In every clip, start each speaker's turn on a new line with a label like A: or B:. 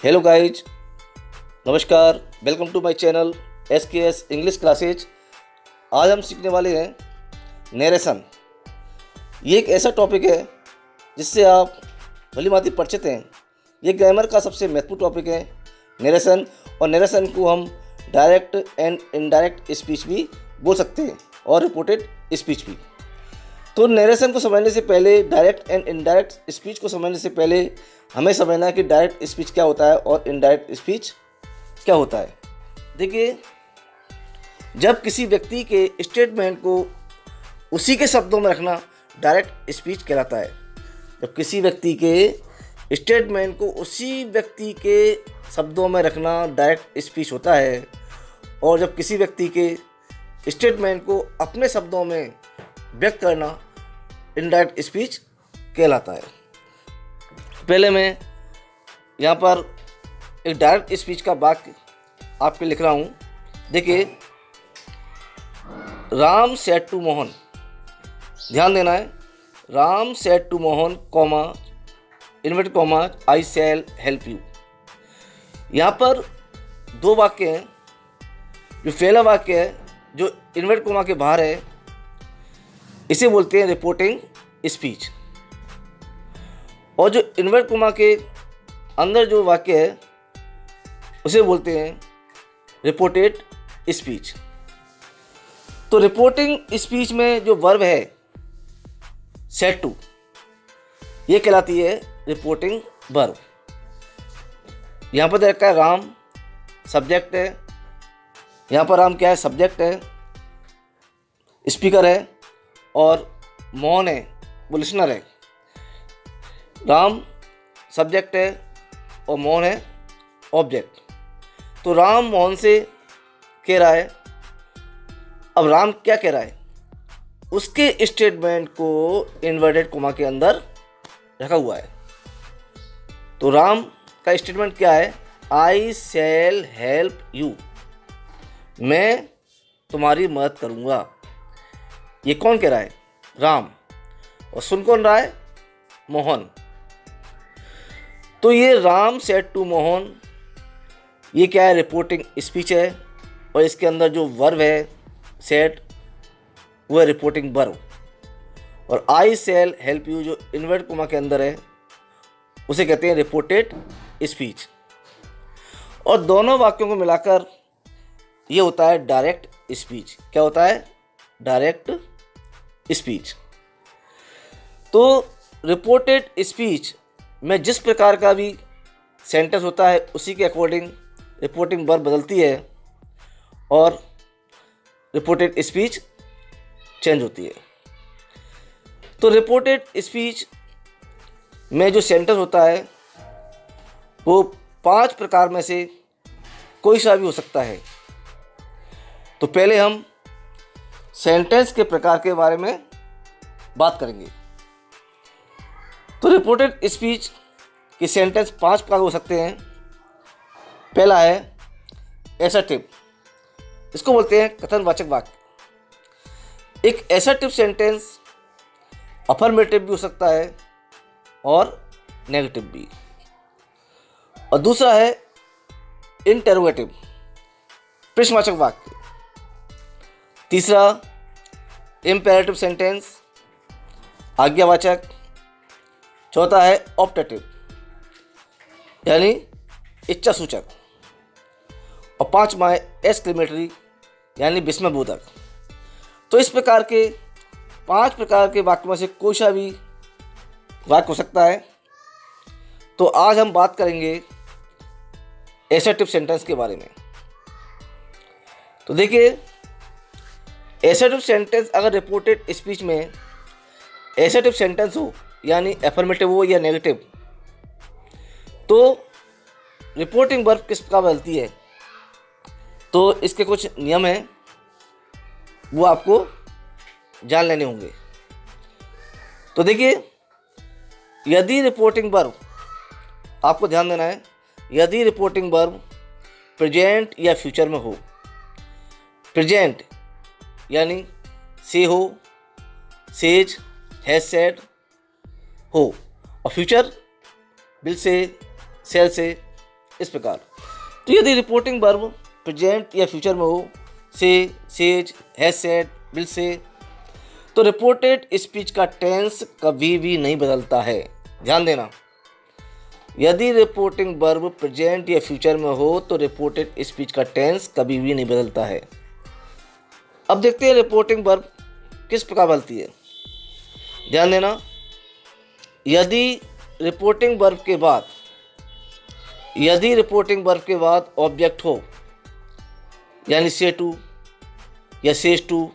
A: Hello guys, नमस्कार। Welcome to my channel SKS English classes. आज हम सीखने वाले हैं नरेशन। ये एक ऐसा टॉपिक है जिससे आप भली भांति परिचित हैं। ये ग्रामर का सबसे महत्वपूर्ण टॉपिक है नरेशन, और नरेशन को हम डायरेक्ट एंड इनडायरेक्ट स्पीच भी बोल सकते हैं और रिपोर्टेड स्पीच भी। तो नरेशन को समझने से पहले, डायरेक्ट एंड इनडायरेक्ट स्पीच को समझने से पहले हमें समझना है कि डायरेक्ट स्पीच क्या होता है और इनडायरेक्ट स्पीच क्या होता है। देखिए, जब किसी व्यक्ति के स्टेटमेंट को उसी के शब्दों में रखना डायरेक्ट स्पीच कहलाता है। जब किसी व्यक्ति के स्टेटमेंट को उसी व्यक्ति के शब्दों में रखना डायरेक्ट स्पीच होता है, और जब किसी व्यक्ति के स्टेटमेंट को अपने शब्दों में व्यक्त करना इनडायरेक्ट स्पीच कहलाता है। पहले मैं यहाँ पर एक डायरेक्ट स्पीच का वाक्य आपके लिख रहा हूँ। देखिए, राम सेड टू मोहन, ध्यान देना है। Ram said to Mohan, comma, inverted comma, I shall help you. यहाँ पर दो वाक्य हैं। जो पहला वाक्य है जो इनवर्टेड कॉमा के बाहर है, इसे बोलते हैं रिपोर्टिंग स्पीच, और जो इनवर्टेड कॉमा के अंदर जो वाक्य है उसे बोलते हैं रिपोर्टेड स्पीच। तो रिपोर्टिंग स्पीच में जो वर्ब है सेड टू, ये कहलाती है रिपोर्टिंग वर्ब। यहाँ पर देखा है राम सब्जेक्ट है, यहाँ पर राम क्या है, सब्जेक्ट है, स्पीकर है, और मोहन है, वो लिसनर है। राम सब्जेक्ट है और मोहन है ऑब्जेक्ट। तो राम मोहन से कह रहा है। अब राम क्या कह रहा है, उसके स्टेटमेंट को इन्वर्टेड कॉमा के अंदर रखा हुआ है। तो राम का स्टेटमेंट क्या है, आई शैल हेल्प यू, मैं तुम्हारी मदद करूँगा। ये कौन कह रहा है, राम, और सुन कौन रहा है, मोहन। तो ये राम सेड टू मोहन, ये क्या है, रिपोर्टिंग स्पीच है, और इसके अंदर जो वर्ब है सेड, वो है रिपोर्टिंग वर्ब। और आई शैल हेल्प यू जो इनवर्टेड कॉमा के अंदर है, उसे कहते हैं रिपोर्टेड स्पीच। और दोनों वाक्यों को मिलाकर ये होता है डायरेक्ट स्पीच। क्या होता है, डायरेक्ट स्पीच। तो रिपोर्टेड स्पीच में जिस प्रकार का भी सेंटेंस होता है उसी के अकॉर्डिंग रिपोर्टिंग वर्ब बदलती है और रिपोर्टेड स्पीच चेंज होती है। तो रिपोर्टेड स्पीच में जो सेंटेंस होता है वो 5 प्रकार में से कोई सा भी हो सकता है। तो पहले हम सेंटेंस के प्रकार के बारे में बात करेंगे। तो रिपोर्टेड स्पीच के सेंटेंस 5 प्रकार हो सकते हैं। पहला है एसर्टिव, इसको बोलते हैं कथनवाचक वाक्य। एक एसर्टिव सेंटेंस अफर्मेटिव भी हो सकता है और नेगेटिव भी। और दूसरा है इंटरोगेटिव, प्रश्नवाचक वाक्य। तीसरा इम्पेरेटिव सेंटेंस, आज्ञावाचक। चौथा है ऑप्टेटिव, यानी इच्छा सूचक। और 5वां है एक्सक्लेमेटरी, यानी विस्मयबोधक। तो इस प्रकार के 5 प्रकार के वाक्य में से कोई सा भी वाक्य हो सकता है। तो आज हम बात करेंगे एसर्टिव सेंटेंस के बारे में। तो देखिए, एसर्टिव सेंटेंस अगर रिपोर्टेड स्पीच में एसर्टिव सेंटेंस हो, यानी एफर्मेटिव हो या नेगेटिव, तो रिपोर्टिंग वर्ब किस प्रकार बदलती है। तो इसके कुछ नियम हैं, वो आपको जान लेने होंगे। तो देखिए, यदि रिपोर्टिंग वर्ब, आपको ध्यान देना है, यदि रिपोर्टिंग वर्ब प्रेजेंट या फ्यूचर में हो, प्रेजेंट यानी से हो, सेज, हैज सेड हो, और फ्यूचर विल से, सेल से, इस प्रकार। तो यदि रिपोर्टिंग वर्ब प्रेजेंट या फ्यूचर में हो, से, says, has said, will say, तो रिपोर्टेड स्पीच का टेंस कभी भी नहीं बदलता है। ध्यान देना, यदि रिपोर्टिंग वर्ब प्रेजेंट या फ्यूचर में हो तो रिपोर्टेड स्पीच का टेंस कभी भी नहीं बदलता है। अब देखते हैं रिपोर्टिंग वर्ब किस प्रकार बदलती है। ध्यान देना, यदि रिपोर्टिंग वर्ब के बाद ऑब्जेक्ट हो, यानी से टू या सेज टू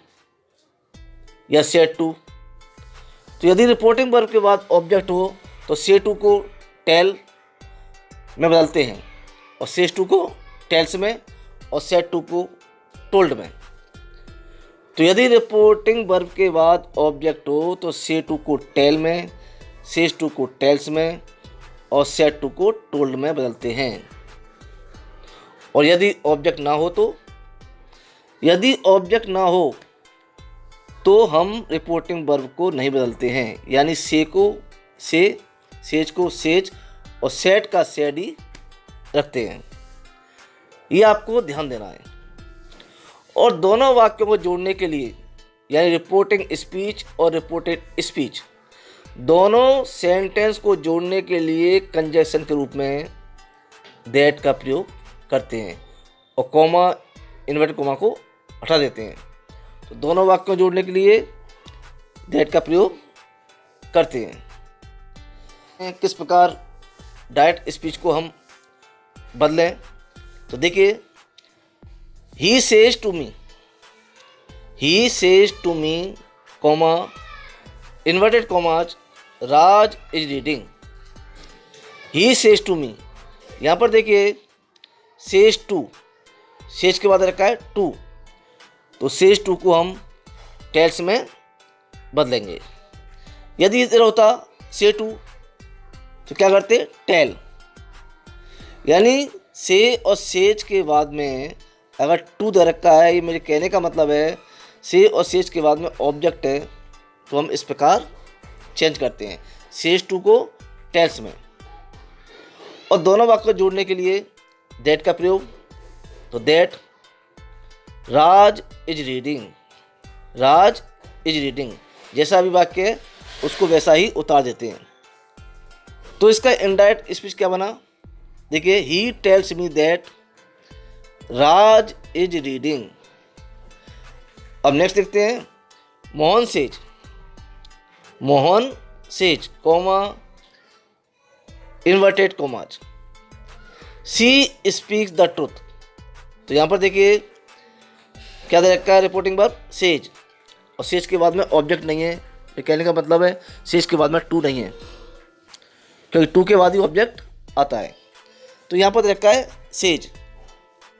A: या सेड टू, तो यदि रिपोर्टिंग वर्ब के बाद ऑब्जेक्ट हो तो से टू को टेल में बदलते हैं और सेज टू को टेल्स में और सेड टू को टोल्ड में। तो यदि रिपोर्टिंग वर्ब के बाद ऑब्जेक्ट हो तो से टू को टेल में, सेज टू को टेल्स में और सेड टू को टोल्ड में बदलते हैं। और यदि ऑब्जेक्ट ना हो तो, यदि ऑब्जेक्ट ना हो तो हम रिपोर्टिंग वर्ब को नहीं बदलते हैं, यानी से को से, सेज को सेज और सेड का सेड ही रखते हैं। ये आपको ध्यान देना है। और दोनों वाक्यों को जोड़ने के लिए, यानी रिपोर्टिंग स्पीच और रिपोर्टेड स्पीच, दोनों सेंटेंस को जोड़ने के लिए कंजक्शन के रूप में दैट का प्रयोग करते हैं और कॉमा, इन्वर्टेड कॉमा को हटा देते हैं। तो दोनों वाक्यों को जोड़ने के लिए दैट का प्रयोग करते हैं। किस प्रकार डायरेक्ट स्पीच को हम बदलें, तो देखिए, he says to me, comma, inverted commas, Raj is reading. He says to me, यहाँ पर देखिए सेज टू, सेज के बाद रखा है टू, तो सेज टू को हम टेल्स में बदलेंगे। यदि इधर होता से टू तो क्या करते, टेल। यानी से और सेज के बाद में अगर टू दे रखा है, ये मेरे कहने का मतलब है से और सेज के बाद में ऑब्जेक्ट है, तो हम इस प्रकार चेंज करते हैं सेज टू को टेल्स में। और दोनों वाक्य को जोड़ने के लिए दैट का प्रयोग, तो that Raj is reading, Raj is reading, जैसा भी वाक्य है उसको वैसा ही उतार देते हैं। तो इसका इनडायरेक्ट स्पीच क्या बना, देखिए, he tells me that Raj is reading. अब नेक्स्ट देखते हैं, Mohan says, comma, inverted commas, she speaks the truth. तो यहाँ पर देखिए क्या दे रखा है, रिपोर्टिंग वर्ब सेज, और सेज के बाद में ऑब्जेक्ट नहीं है। ये कहने का मतलब है सेज के बाद में टू नहीं है, क्योंकि टू के बाद ही ऑब्जेक्ट आता है। तो यहाँ पर दे रखा है सेज,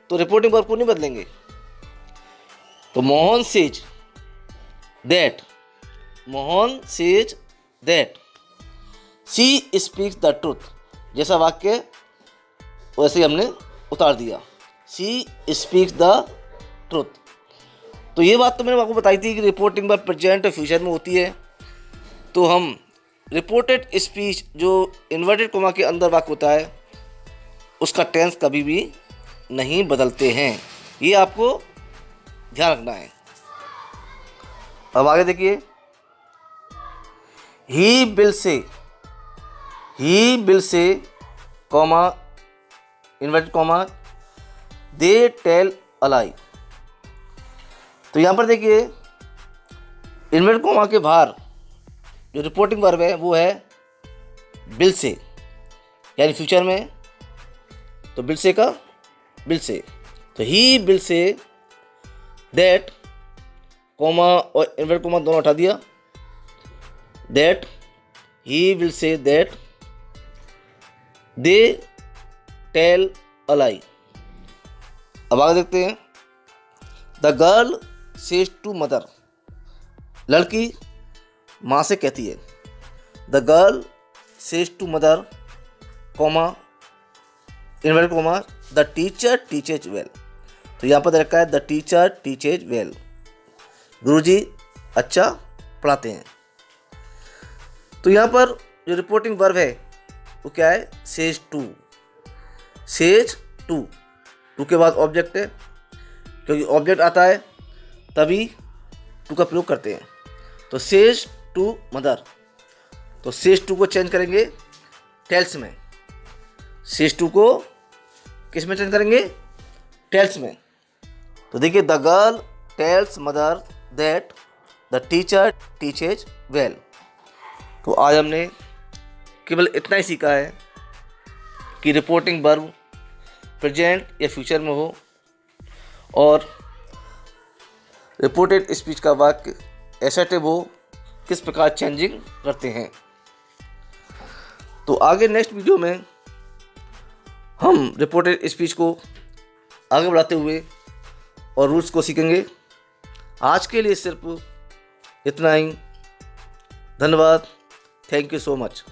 A: तो रिपोर्टिंग वर्ब को नहीं बदलेंगे। तो Mohan says that she speaks the truth, जैसा वाक्य वैसे ही हमने उतार दिया, सी स्पीक्स द ट्रुथ। तो ये बात तो मैंने आपको बताई थी कि रिपोर्टिंग वर्ब प्रेजेंट और फ्यूचर में होती है। तो हम रिपोर्टेड स्पीच जो इन्वर्टेड कॉमा के अंदर वाक्य होता है उसका टेंस कभी भी नहीं बदलते हैं, ये आपको ध्यान रखना है। अब आगे देखिए, he will say, comma, inverted comma, they tell a lie. तो यहाँ पर देखिए इन्वर्टेड कॉमा के बाहर जो रिपोर्टिंग वर्ब है वो है विल से, यानी फ्यूचर में, तो विल से का विल से। तो he will say that, comma और इन्वर्टेड कॉमा दोनों हटा दिया, that he will say that they tell a lie. अब आगे देखते हैं, the girl says to mother, लड़की माँ से कहती है, the girl says to mother, comma, inverted comma, the teacher teaches well. तो यहाँ पर रखा है द टीचर टीचेज वेल, गुरुजी अच्छा पढ़ाते हैं। तो यहाँ पर जो रिपोर्टिंग वर्ब है वो क्या है, says to, says to, to के बाद ऑब्जेक्ट है, क्योंकि ऑब्जेक्ट आता है तभी टू का प्रयोग करते हैं। तो सेज टू मदर, तो सेज टू को चेंज करेंगे टेल्स में, सेज टू को किस में चेंज करेंगे? टेल्स में। तो देखिए, the girl tells mother that the teacher teaches well. तो आज हमने केवल इतना ही सीखा है कि रिपोर्टिंग वर्ब प्रेजेंट या फ्यूचर में हो और रिपोर्टेड स्पीच का वाक्य एसर्टिव हो, किस प्रकार चेंजिंग करते हैं। तो आगे नेक्स्ट वीडियो में हम रिपोर्टेड स्पीच को आगे बढ़ाते हुए और रूल्स को सीखेंगे। आज के लिए सिर्फ इतना ही। धन्यवाद। Thank you so much.